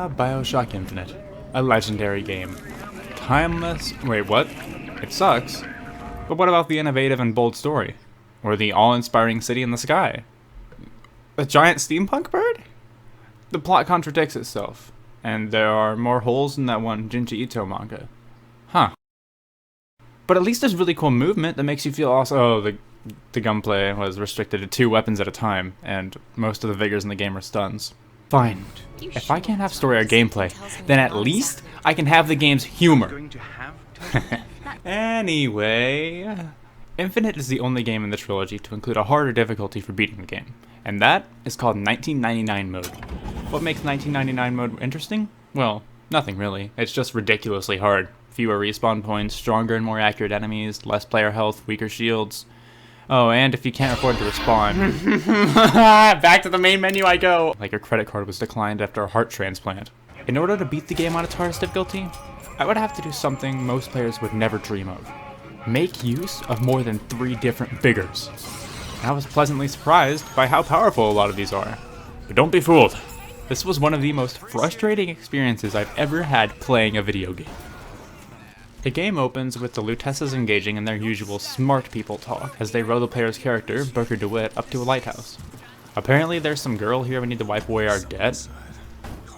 Bioshock Infinite. A legendary game. Timeless. Wait, what? It sucks. But what about the innovative and bold story? Or the awe-inspiring city in the sky? A giant steampunk bird? The plot contradicts itself. And there are more holes in that one Junji Ito manga. Huh. But at least there's really cool movement that makes you feel awesome. Oh, the gunplay was restricted to 2 weapons at a time, and most of the vigors in the game are stuns. Fine. If I can't have story or gameplay, then at least I can have the game's humor. Anyway, Infinite is the only game in the trilogy to include a harder difficulty for beating the game, and that is called 1999 mode. What makes 1999 mode interesting? Well, nothing really. It's just ridiculously hard. Fewer respawn points, stronger and more accurate enemies, less player health, weaker shields. Oh, and if you can't afford to respawn, back to the main menu I go! Like your credit card was declined after a heart transplant. In order to beat the game on its hardest difficulty, I would have to do something most players would never dream of. Make use of more than 3 different vigors. I was pleasantly surprised by how powerful a lot of these are. But don't be fooled. This was one of the most frustrating experiences I've ever had playing a video game. The game opens with the Lutesses engaging in their usual smart people talk as they row the player's character, Booker DeWitt, up to a lighthouse. Apparently there's some girl here we need to wipe away our debt.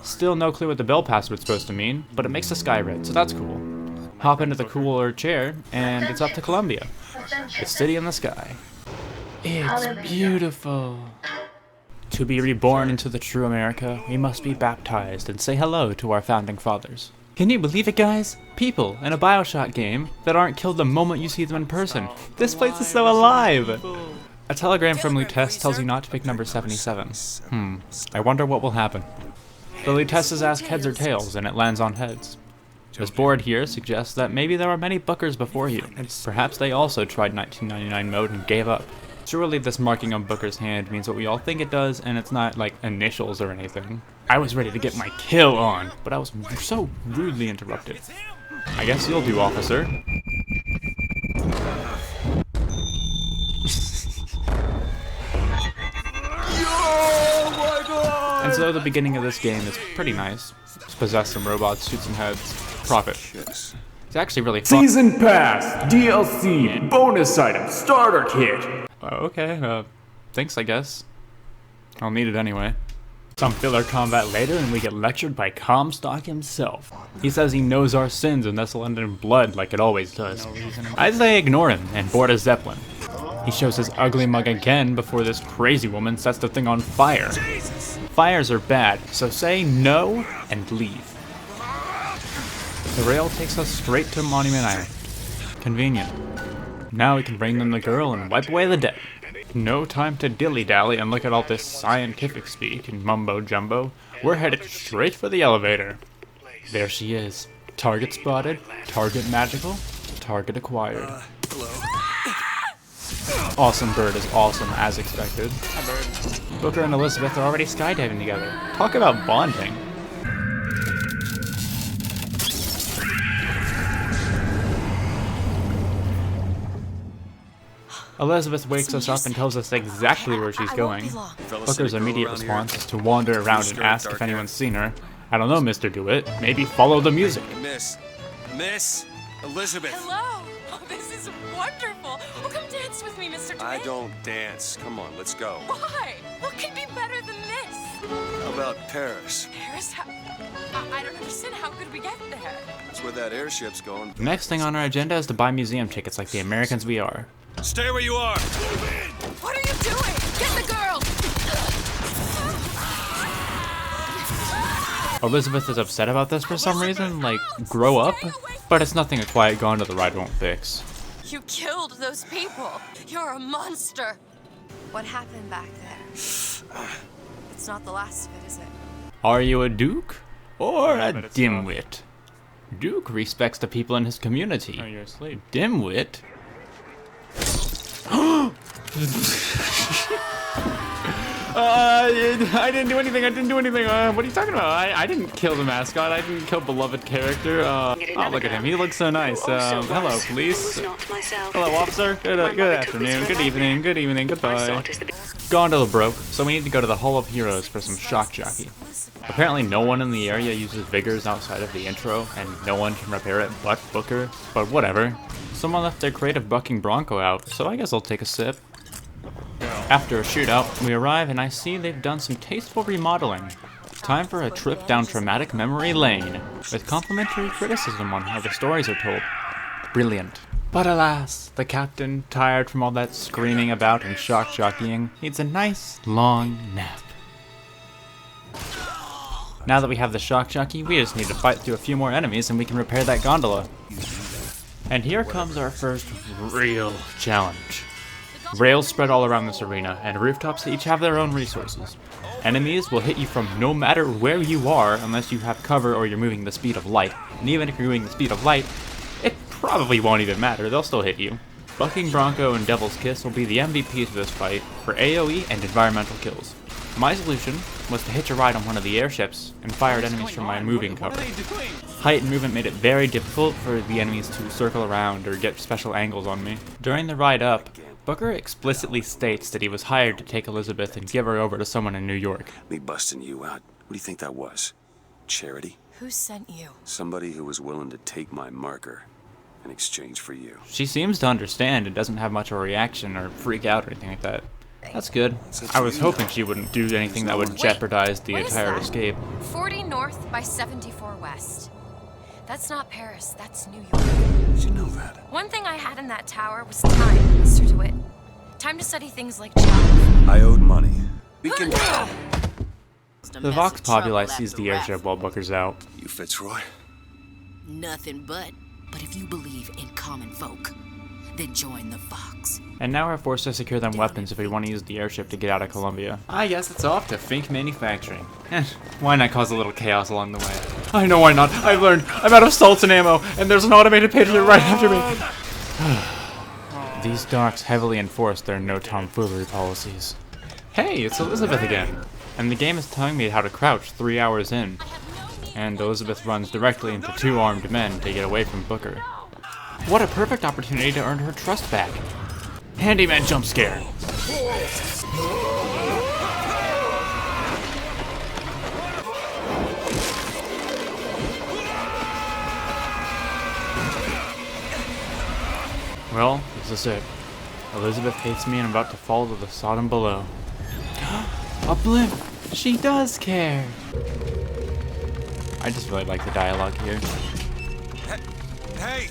Still no clue what the bell password's supposed to mean, but it makes the sky red, so that's cool. Hop into the cooler chair, and it's up to Columbia. The city in the sky. It's beautiful. To be reborn into the true America, we must be baptized and say hello to our founding fathers. Can you believe it, guys? People in a Bioshock game that aren't killed the moment you see them in person. This place is so alive! A telegram from Lutece tells you not to pick number 77. I wonder what will happen. The Lutesses ask heads or tails, and it lands on heads. This board here suggests that maybe there were many Bookers before you. Perhaps they also tried 1999 mode and gave up. Surely this marking on Booker's hand means what we all think it does, and it's not like initials or anything. I was ready to get my kill on, but I was so rudely interrupted. I guess you'll do, officer. And so the beginning of this game is pretty nice. Just possess some robots, shoot some heads. Profit. It's actually really fun. Season Pass, DLC, bonus item, starter kit. Okay, thanks I guess. I'll need it anyway. Some filler combat later and we get lectured by Comstock himself. He says he knows our sins and this will end in blood like it always does. I say ignore him and board a Zeppelin. He shows his ugly mug again before this crazy woman sets the thing on fire. Fires are bad, so say no and leave. The rail takes us straight to Monument Island. Convenient. Now we can bring them the girl and wipe away the debt. No time to dilly-dally and look at all this scientific speak and mumbo-jumbo. We're headed straight for the elevator. There she is. Target spotted, target magical, target acquired. Awesome Bird is awesome as expected. Booker and Elizabeth are already skydiving together. Talk about bonding. Elizabeth wakes us up and tells us exactly where she's going. Booker's immediate response is to wander around and ask if anyone's seen her. I don't know, Mr. DeWitt. Maybe follow the music. Miss Elizabeth. Hello. Oh, this is wonderful. Oh, come dance with me, Mr. DeWitt. I don't dance. Come on, let's go. Why? What could be better than this? How about Paris? Paris? I don't understand. How could we get there? That's where that airship's going. The next thing on our agenda is to buy museum tickets like the Americans we are. Stay where you are. What are you doing? Get the girl! Elizabeth is upset about this for some reason, like, grow up? But it's nothing a quiet gone to the ride won't fix. You killed those people. You're a monster. What happened back there? It's not the last of it, is it? Are you a duke? Or a dimwit? Duke respects the people in his community. Oh, you're asleep. Dimwit? I didn't do anything. What are you talking about? I didn't kill the mascot. I didn't kill beloved character. Oh, look at him. He looks so nice. Hello, police. Hello, officer. Good afternoon. Good evening. Goodbye. Gondola broke, so we need to go to the Hall of Heroes for some shock jockey. Apparently no one in the area uses Vigors outside of the intro, and no one can repair it but Booker, but whatever. Someone left their crate of bucking Bronco out, so I guess I'll take a sip. After a shootout, we arrive and I see they've done some tasteful remodeling. Time for a trip down traumatic memory lane, with complimentary criticism on how the stories are told. Brilliant. But alas, the captain, tired from all that screaming about and shock jockeying, needs a nice, long nap. Now that we have the shock jockey, we just need to fight through a few more enemies and we can repair that gondola. And here comes our first real challenge. Rails spread all around this arena, and rooftops each have their own resources. Enemies will hit you from no matter where you are unless you have cover or you're moving the speed of light. And even if you're moving the speed of light, it probably won't even matter, they'll still hit you. Bucking Bronco and Devil's Kiss will be the MVPs of this fight for AoE and environmental kills. My solution was to hitch a ride on one of the airships and fire at enemies from my moving cover. Height and movement made it very difficult for the enemies to circle around or get special angles on me. During the ride up, Booker explicitly states that he was hired to take Elizabeth and give her over to someone in New York. Me busting you out. What do you think that was? Charity? Who sent you? Somebody who was willing to take my marker in exchange for you. She seems to understand and doesn't have much of a reaction or freak out or anything like that. That's good. I was hoping she wouldn't do anything that would jeopardize the entire escape. 40 north by 74 west. That's not Paris, that's New York. Did you know that? One thing I had in that tower was time, Mr. DeWitt. Time to study things like geography. I owed money. We can... The Vox Populi sees the airship while Booker's out. You Fitzroy? Nothing but if you believe in common folk, then join the Vox. And now we're forced to secure them weapons if we want to use the airship to get out of Columbia. I guess it's off to Fink Manufacturing. Why not cause a little chaos along the way? I know why not. I've learned. I'm out of salts and ammo, and there's an automated patriot right after me. These docks heavily enforce their no tomfoolery policies. Hey, it's Elizabeth again. And the game is telling me how to crouch 3 hours in. And Elizabeth runs directly into 2 armed men to get away from Booker. What a perfect opportunity to earn her trust back. Handyman jump scare. Well, this is it. Elizabeth hates me and I'm about to fall to the Sodom below. A blimp! She does care! I just really like the dialogue here. Hey!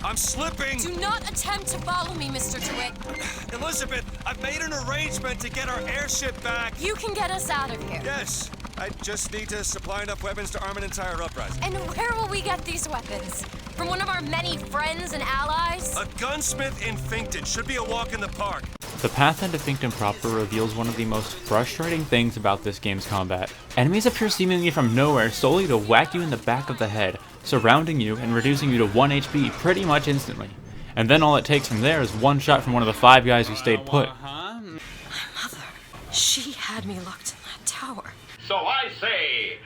I'm slipping! Do not attempt to follow me, Mr. DeWitt. Elizabeth, I've made an arrangement to get our airship back. You can get us out of here. Yes, I just need to supply enough weapons to arm an entire uprising. And where will we get these weapons? From one of our many friends and allies? A gunsmith in Finkton should be a walk in the park. The path into Finkton proper reveals one of the most frustrating things about this game's combat. Enemies appear seemingly from nowhere solely to whack you in the back of the head, surrounding you and reducing you to 1 HP pretty much instantly. And then all it takes from there is one shot from one of the 5 guys who stayed put. My mother, she had me locked in that tower. So I say,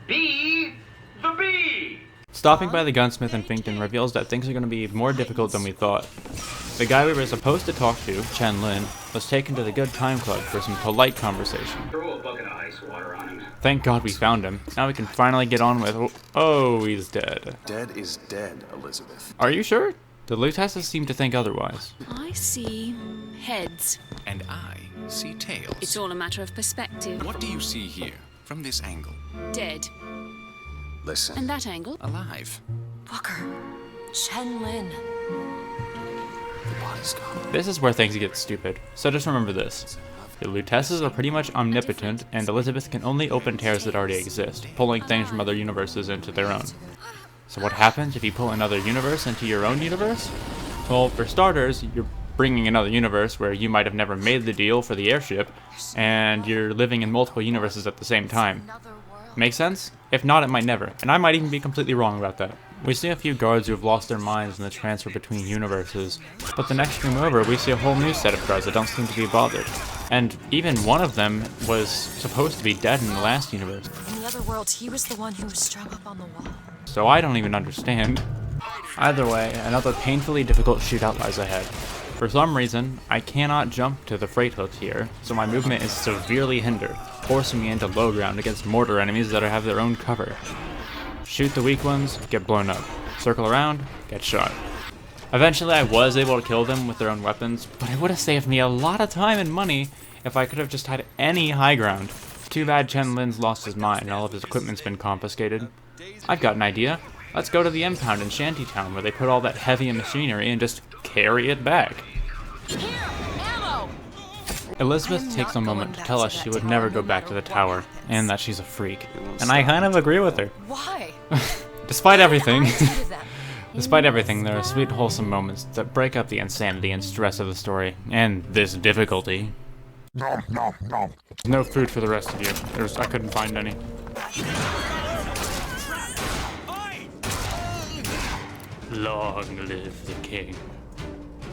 be the bee! Stopping by the gunsmith in Finkton reveals that things are going to be more difficult than we thought. The guy we were supposed to talk to, Chen Lin, was taken to the Good Time Club for some polite conversation. Throw a bucket of ice water on him. Thank God we found him. Now we can finally get on with... Oh, he's dead. Dead is dead, Elizabeth. Are you sure? The Lutesses seem to think otherwise. I see heads. And I see tails. It's all a matter of perspective. What do you see here, from this angle? Dead. Listen. And that angle? Alive. Booker. Chen Lin. The body's gone. This is where things get stupid, so just remember this. The Lutesses are pretty much omnipotent, and Elizabeth can only open tears that already exist, pulling things from other universes into their own. So what happens if you pull another universe into your own universe? Well, for starters, you're bringing another universe where you might have never made the deal for the airship, and you're living in multiple universes at the same time. Make sense? If not, it might never, and I might even be completely wrong about that. We see a few guards who have lost their minds in the transfer between universes, but the next stream over, we see a whole new set of guards that don't seem to be bothered. And even one of them was supposed to be dead in the last universe. In the other world, he was the one who was strung up on the wall. So I don't even understand. Either way, another painfully difficult shootout lies ahead. For some reason, I cannot jump to the freight hooks here, so my movement is severely hindered, forcing me into low ground against mortar enemies that have their own cover. Shoot the weak ones, get blown up. Circle around, get shot. Eventually I was able to kill them with their own weapons, but it would have saved me a lot of time and money if I could have just had any high ground. Too bad Chen Lin's lost his mind and all of his equipment's been confiscated. I've got an idea. Let's go to the impound in Shantytown where they put all that heavy machinery and just carry it back. Elizabeth takes a moment to tell us she would never go back to the tower, and that she's a freak. And I kind of agree with her. Why? Despite everything, there are sweet, wholesome moments that break up the insanity and stress of the story, and this difficulty. No food for the rest of you. I couldn't find any. Long live the king.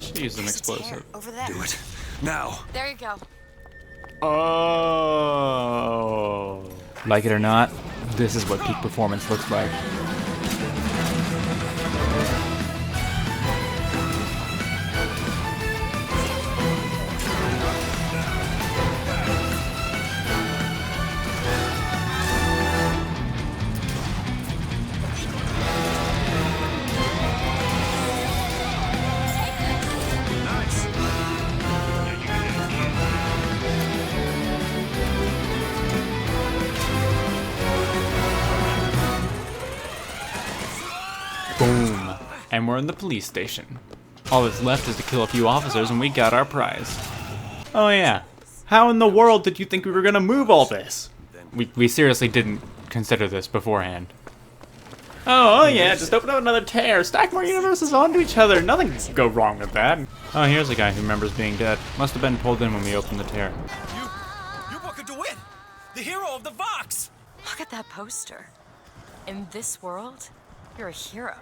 Should use an explosive. Over there. Do it. Now. There you go. Oh. Like it or not, this is what peak performance looks like. Boom. And we're in the police station. All that's left is to kill a few officers and we got our prize. Oh yeah. How in the world did you think we were gonna move all this? We seriously didn't consider this beforehand. Oh yeah, just open up another tear, stack more universes onto each other. Nothing can go wrong with that. Oh, here's a guy who remembers being dead. Must have been pulled in when we opened the tear. You Booker DeWitt, the hero of the Vox. Look at that poster. In this world, you're a hero.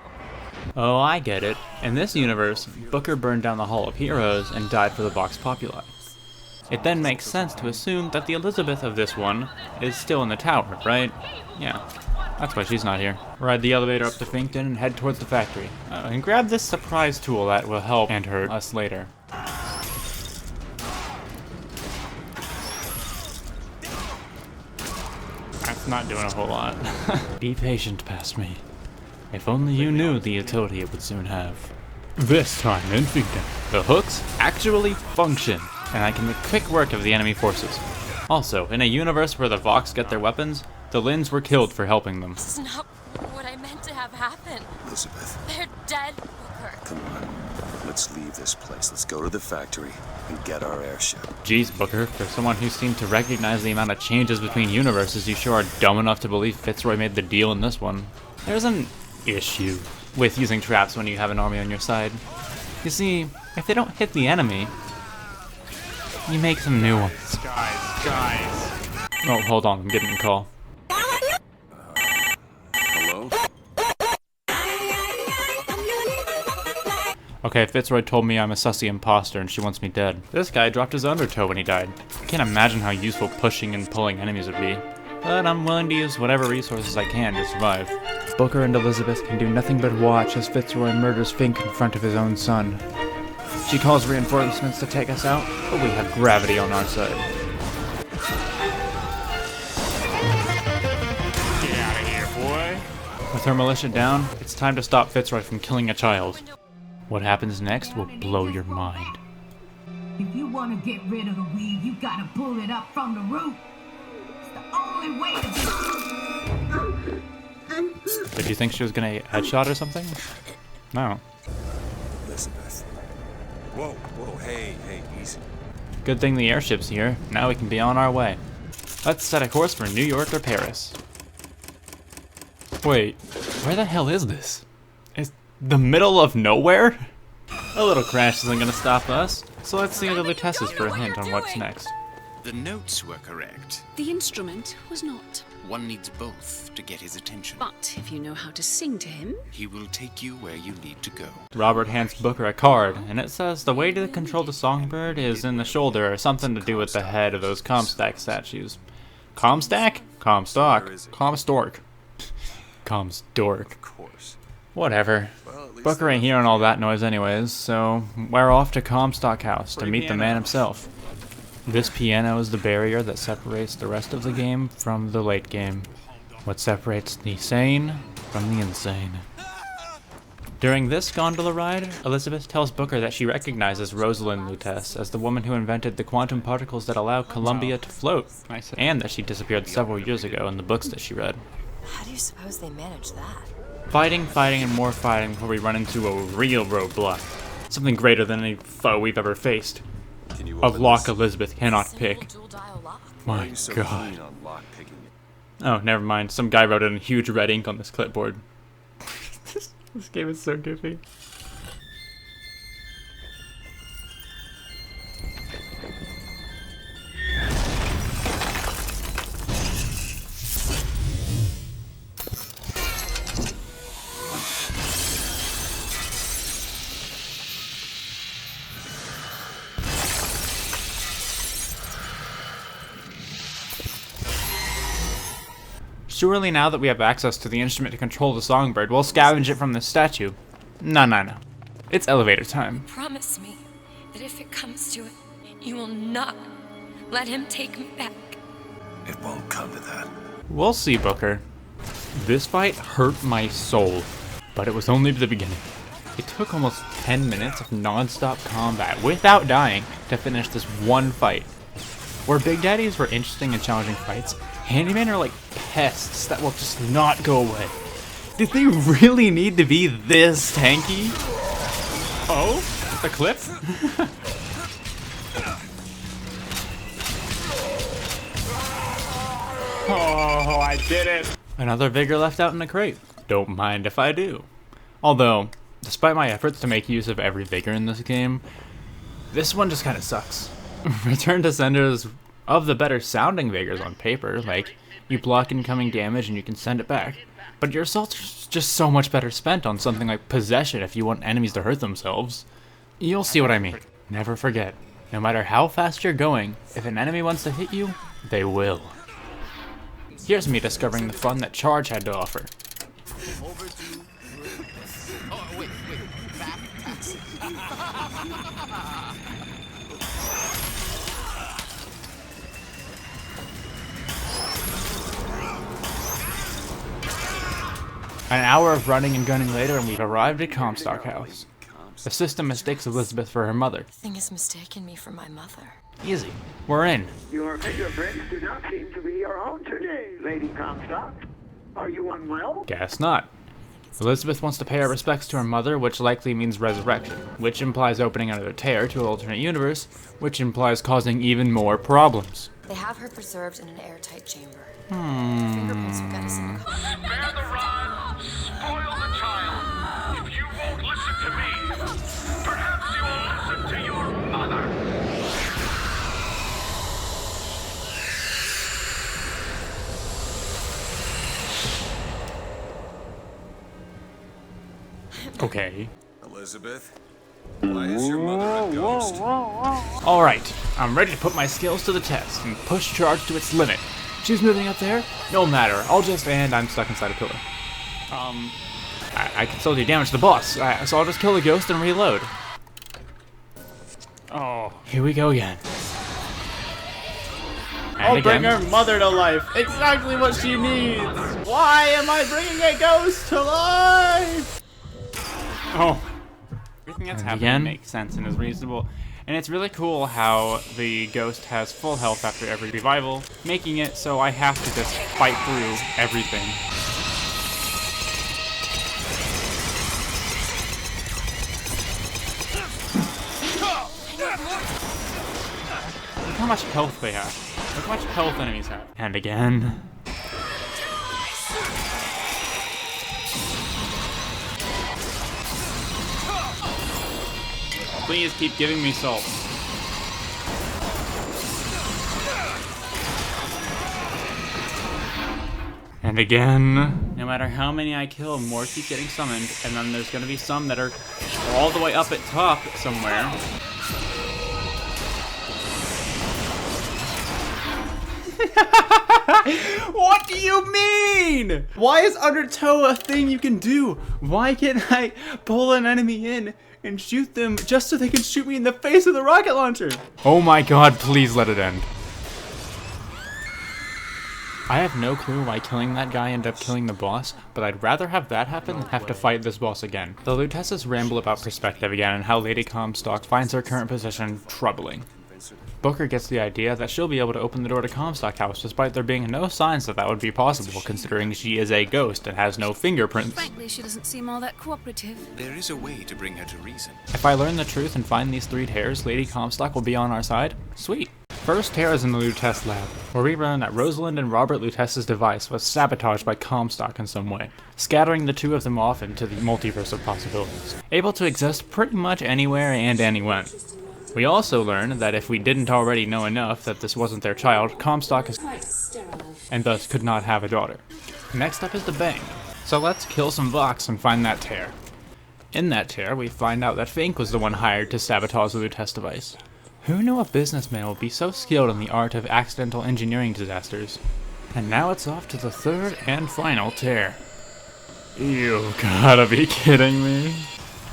Oh, I get it. In this universe, Booker burned down the Hall of Heroes and died for the Vox Populi. It then makes sense to assume that the Elizabeth of this one is still in the tower, right? Yeah, that's why she's not here. Ride the elevator up to Finkton and head towards the factory. And grab this surprise tool that will help and hurt us later. That's not doing a whole lot. Be patient past me. If only you knew the utility it would soon have. This time in Finkton, the hooks actually function, and I can make quick work of the enemy forces. Also, in a universe where the Vox get their weapons, the Lins were killed for helping them. This is not what I meant to have happen. Elizabeth, They're dead, Booker. come on. Let's leave this place. Let's go to the factory and get our airship. Jeez, Booker, for someone who seemed to recognize the amount of changes between universes, you sure are dumb enough to believe Fitzroy made the deal in this one. There's an issue with using traps when you have an army on your side. You see, if they don't hit the enemy, you make some new ones. Guys. Oh, hold on, I'm getting a call. Hello? Okay, Fitzroy told me I'm a sussy imposter and she wants me dead. This guy dropped his undertow when he died. I can't imagine how useful pushing and pulling enemies would be, but I'm willing to use whatever resources I can to survive. Booker and Elizabeth can do nothing but watch as Fitzroy murders Fink in front of his own son. She calls reinforcements to take us out, but we have gravity on our side. Get out of here, boy! With her militia down, it's time to stop Fitzroy from killing a child. What happens next will blow your mind. If you want to get rid of the weed, you gotta pull it up from the root. It's the only way to do it. Did you think she was gonna get headshot or something? No. Elizabeth. Whoa, hey, easy. Good thing the airship's here. Now we can be on our way. Let's set a course for New York or Paris. Wait, where the hell is this? Is the middle of nowhere? A little crash isn't gonna stop us, so let's see the Lutesses for a hint on what's next. The notes were correct. The instrument was not. One needs both to get his attention. But if you know how to sing to him, He will take you where you need to go. Robert hands Booker a card, and it says the way to control the Songbird is in the shoulder, or something to do with the head of those Comstock statues. Comstock? Comstock. Comstork. Comstork. Of course. Whatever. Booker ain't hearing all that noise anyways, so we're off to Comstock House to meet the man himself. This piano is the barrier that separates the rest of the game from the late game. What separates the sane from the insane. During this gondola ride, Elizabeth tells Booker that she recognizes Rosalind Lutece as the woman who invented the quantum particles that allow Columbia to float, and that she disappeared several years ago in the books that she read. How do you suppose they managed that? Fighting, and more fighting before we run into a real roadblock. Something greater than any foe we've ever faced. A lock Elizabeth cannot pick. My god. Oh, never mind. Some guy wrote it in huge red ink on this clipboard. This game is so goofy. Surely now that we have access to the instrument to control the Songbird, we'll scavenge it from this statue. No. It's elevator time. Promise me that if it comes to it, you will not let him take me back. It won't come to that. We'll see, Booker. This fight hurt my soul, but it was only the beginning. It took almost 10 minutes of non-stop combat without dying to finish this one fight. Where Big Daddies were interesting and challenging fights, Handymen are like pests that will just not go away. Did they really need to be this tanky? Oh? The clip? Oh, I did it! Another Vigor left out in a crate. Don't mind if I do. Although, despite my efforts to make use of every Vigor in this game, this one just kinda sucks. Return to senders of the better sounding Vigors on paper, like you block incoming damage and you can send it back. But your assaults are just so much better spent on something like Possession if you want enemies to hurt themselves. You'll see what I mean. Never forget, no matter how fast you're going, if an enemy wants to hit you, they will. Here's me discovering the fun that Charge had to offer. An hour of running and gunning later, and we've arrived at Comstock House. The system mistakes Elizabeth for her mother. The thing has mistaken me for my mother. Easy. We're in. Your fingerprints do not seem to be your own today, Lady Comstock. Are you unwell? Guess not. Elizabeth wants to pay her respects to her mother, which likely means resurrection, which implies opening another tear to an alternate universe, which implies causing even more problems. They have her preserved in an airtight chamber. Fingerprints will get us in. Bear the rod, spoil the child. If you won't listen to me, perhaps you will listen to your mother. Okay. Elizabeth, why is your mother a ghost? Alright, I'm ready to put my skills to the test and push Charge to its limit. She's moving up there? No matter, and I'm stuck inside a pillar. I can still do damage to the boss, so I'll just kill the ghost and reload. Oh, here we go again. I'll bring her mother to life. Exactly what she needs. Why am I bringing a ghost to life? Oh. Everything that's happening makes sense and is reasonable. And it's really cool how the ghost has full health after every revival, making it so I have to just fight through everything. Look how much health they have. Look how much health enemies have. And again. Please keep giving me salt. And again. No matter how many I kill, more keep getting summoned, and then there's gonna be some that are all the way up at top somewhere. What do you mean? Why is undertow a thing you can do? Why can't I pull an enemy in and shoot them just so they can shoot me in the face with a rocket launcher? Oh my god, please let it end. I have no clue why killing that guy ended up killing the boss, but I'd rather have that happen than have to fight this boss again. The Lutesses ramble about perspective again and how Lady Comstock finds her current position troubling. Booker gets the idea that she'll be able to open the door to Comstock House despite there being no signs that would be possible considering she is a ghost and has no fingerprints. Frankly, she doesn't seem all that cooperative. There is a way to bring her to reason. If I learn the truth and find these 3 tears, Lady Comstock will be on our side. Sweet. First tear is in the Lutece lab, where we learn that Rosalind and Robert Lutece's device was sabotaged by Comstock in some way, scattering the 2 of them off into the multiverse of possibilities, able to exist pretty much anywhere and anywhen. We also learn that if we didn't already know enough that this wasn't their child, Comstock is and thus could not have a daughter. Next up is the bank, so let's kill some Vox and find that tear. In that tear, we find out that Fink was the one hired to sabotage the Lutece device. Who knew a businessman would be so skilled in the art of accidental engineering disasters? And now it's off to the 3rd and final tear. You gotta be kidding me.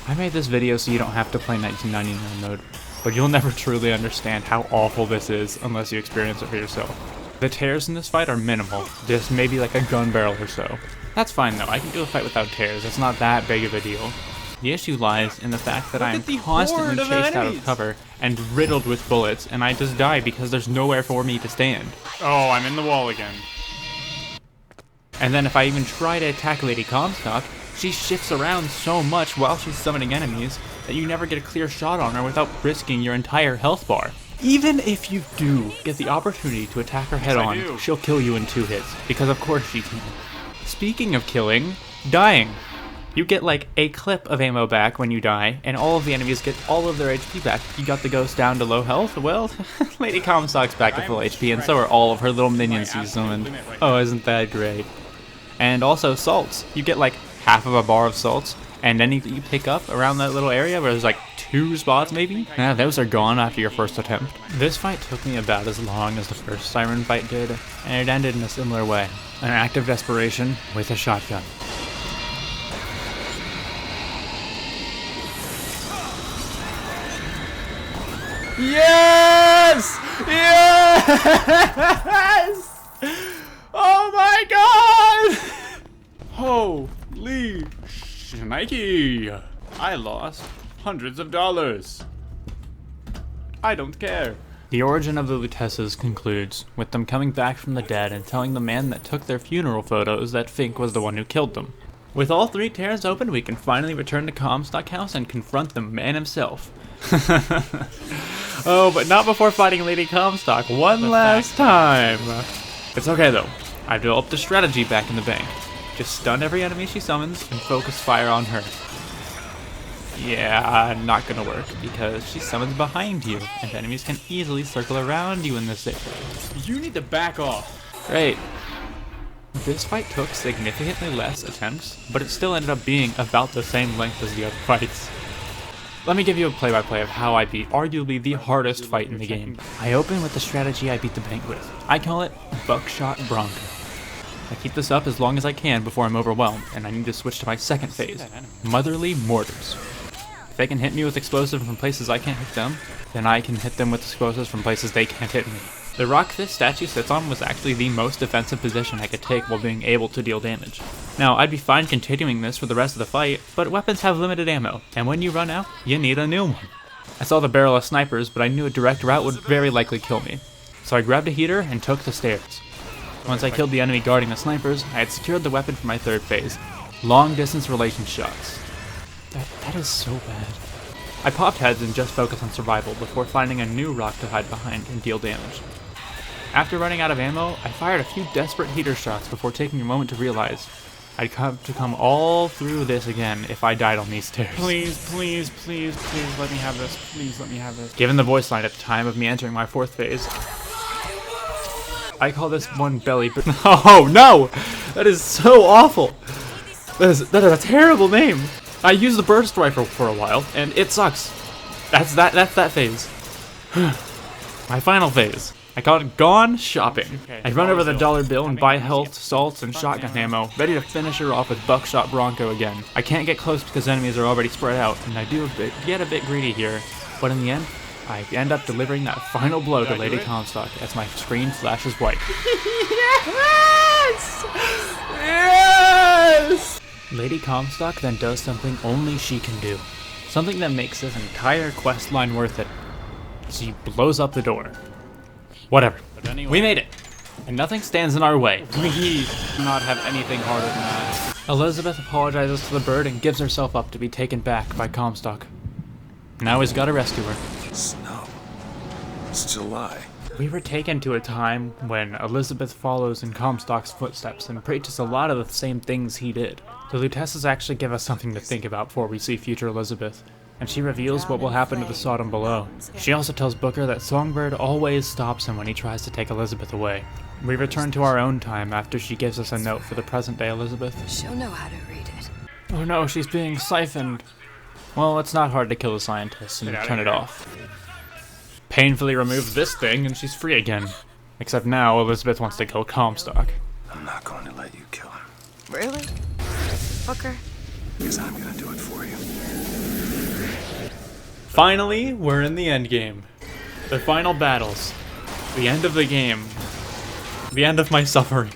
I made this video so you don't have to play 1999 mode, but you'll never truly understand how awful this is unless you experience it for yourself. The tears in this fight are minimal, just maybe like a gun barrel or so. That's fine though, I can do a fight without tears, it's not that big of a deal. The issue lies in the fact that I'm constantly chased out of cover and riddled with bullets, and I just die because there's nowhere for me to stand. Oh, I'm in the wall again. And then if I even try to attack Lady Comstock, she shifts around so much while she's summoning enemies that you never get a clear shot on her without risking your entire health bar. Even if you do get the opportunity to attack her head on, she'll kill you in 2 hits, because of course she can. Speaking of killing, dying. You get like a clip of ammo back when you die, and all of the enemies get all of their HP back. You got the ghost down to low health? Well, Lady Comstock's back to full HP, and so are all of her little minions you summoned. Oh, isn't that great? And also salts. You get like half of a bar of salts, and any that you pick up around that little area where there's like 2 spots maybe? Yeah, those are gone after your first attempt. This fight took me about as long as the first Siren fight did, and it ended in a similar way. An act of desperation with a shotgun. Yes! Yes! Oh my god! Holy shnikey! I lost hundreds of dollars. I don't care. The origin of the Lutesses concludes with them coming back from the dead and telling the man that took their funeral photos that Fink was the one who killed them. With all 3 tears open, we can finally return to Comstock House and confront the man himself. Oh, but not before fighting Lady Comstock one last time. It's okay though. I've developed a strategy back in the bank. Just stun every enemy she summons and focus fire on her. Yeah, not gonna work because she summons behind you, and enemies can easily circle around you in this area. You need to back off. Great. This fight took significantly less attempts, but it still ended up being about the same length as the other fights. Let me give you a play-by-play of how I beat arguably the hardest fight in the game. I open with the strategy I beat the bank with. I call it Buckshot Bronco. I keep this up as long as I can before I'm overwhelmed, and I need to switch to my second phase, Motherly Mortars. If they can hit me with explosives from places I can't hit them, then I can hit them with explosives from places they can't hit me. The rock this statue sits on was actually the most defensive position I could take while being able to deal damage. Now, I'd be fine continuing this for the rest of the fight, but weapons have limited ammo, and when you run out, you need a new one. I saw the barrel of snipers, but I knew a direct route would very likely kill me. So I grabbed a heater and took the stairs. Once I killed the enemy guarding the snipers, I had secured the weapon for my 3rd phase, long distance relation shots. That is so bad. I popped heads and just focused on survival before finding a new rock to hide behind and deal damage. After running out of ammo, I fired a few desperate heater shots before taking a moment to realize I'd have to come all through this again if I died on these stairs. Please, please, please, please let me have this. Please let me have this. Given the voice line at the time of me entering my 4th phase, I call this one belly. Oh no! That is so awful. That is a terrible name. I used the burst rifle for a while, and it sucks. That's that phase. My final phase. I call it gone shopping. I'd run over the dollar bill and buy health, salts, and shotgun ammo, ready to finish her off with Buckshot Bronco again. I can't get close because enemies are already spread out, and I do get a bit greedy here, but in the end, I end up delivering that final blow to Lady Comstock as my screen flashes white. Yes! Yes! Lady Comstock then does something only she can do. Something that makes this entire quest line worth it. She blows up the door. Whatever. We made it. And nothing stands in our way. We do not have anything harder than that. Elizabeth apologizes to the bird and gives herself up to be taken back by Comstock. Now he's got to rescue her. Snow. It's July. We were taken to a time when Elizabeth follows in Comstock's footsteps and preaches a lot of the same things he did. The Lutesses actually give us something to think about before we see future Elizabeth, and she reveals what will happen to the Sodom below. She also tells Booker that Songbird always stops him when he tries to take Elizabeth away. We return to our own time after she gives us a note for the present-day Elizabeth. She'll know how to read it. Oh no, she's being siphoned. Well, it's not hard to kill the scientists and turn it off. Painfully remove this thing and she's free again. Except now Elizabeth wants to kill Comstock. I'm not going to let you kill him. Really? Booker? Because I'm going to do it for you. Finally, we're in the end game. The final battles. The end of the game. The end of my suffering.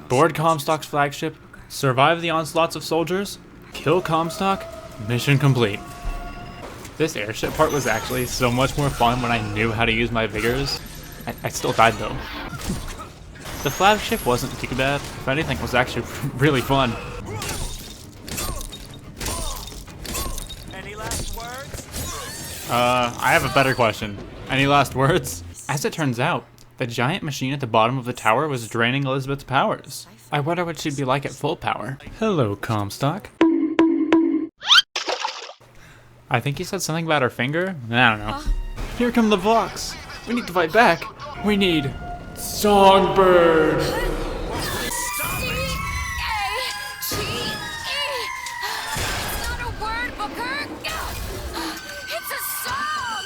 Board Comstock's flagship, survive the onslaughts of soldiers, kill Comstock, mission complete. This airship part was actually so much more fun when I knew how to use my vigors. I still died though. The flagship wasn't too bad. If anything, it was actually really fun. Any last words? I have a better question. Any last words? As it turns out, the giant machine at the bottom of the tower was draining Elizabeth's powers. I wonder what she'd be like at full power. Hello, Comstock. I think he said something about her finger? I don't know. Here come the Vox. We need to fight back. We need Songbird. It's not a word, Booker. It's a song.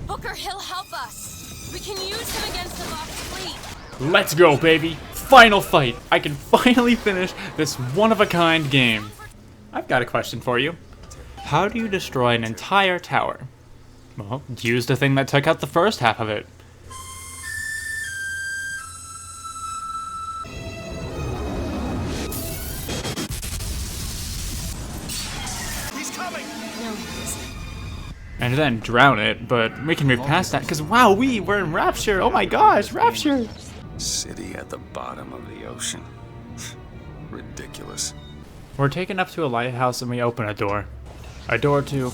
Booker, he'll help us. We can use him against the Vox fleet. Let's go, baby! Final fight! I can finally finish this one-of-a-kind game. I've got a question for you. How do you destroy an entire tower? Well, use the thing that took out the first half of it. He's coming! No, he isn't. And then drown it, but we can move past that, because wow, we're in Rapture! Oh my gosh, Rapture! City at the bottom of the ocean. Ridiculous. We're taken up to a lighthouse and we open a door. A door to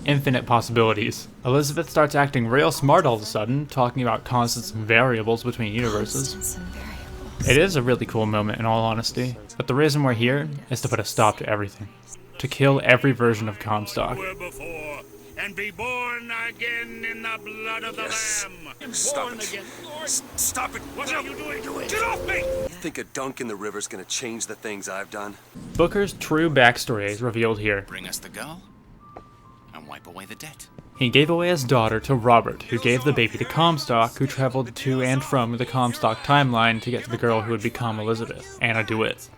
infinite possibilities. Elizabeth starts acting real smart all of a sudden, talking about constants and variables between universes. Constants and variables. It is a really cool moment in all honesty, but the reason we're here is to put a stop to everything. To kill every version of Comstock. Before, and be born again in the blood of the Lamb. Stop Born it. again. Stop it. What are you doing? Get off me! You think a dunk in the river's gonna change the things I've done? Booker's true backstory is revealed here. Bring us the girl and wipe away the debt. He gave away his daughter to Robert, who gave the baby to Comstock, who traveled to and from the Comstock timeline to get to the girl who would become Elizabeth, Anna DeWitt.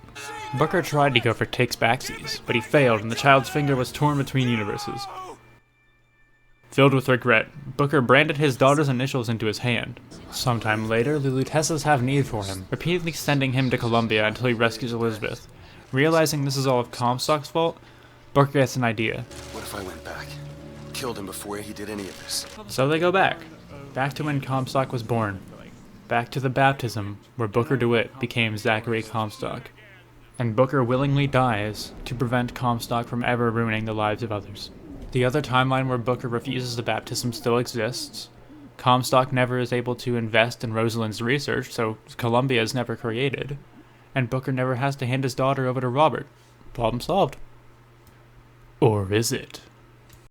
Booker tried to go for takes backsies, but he failed and the child's finger was torn between universes. Filled with regret, Booker branded his daughter's initials into his hand. Sometime later, the Lutesses have need for him, repeatedly sending him to Columbia until he rescues Elizabeth. Realizing this is all of Comstock's fault, Booker gets an idea. What if I went back? Killed him before he did any of this. So they go back. Back to when Comstock was born. Back to the baptism, where Booker DeWitt became Zachary Comstock. And Booker willingly dies to prevent Comstock from ever ruining the lives of others. The other timeline where Booker refuses the baptism still exists. Comstock never is able to invest in Rosalind's research, so Columbia is never created. And Booker never has to hand his daughter over to Robert. Problem solved. Or is it?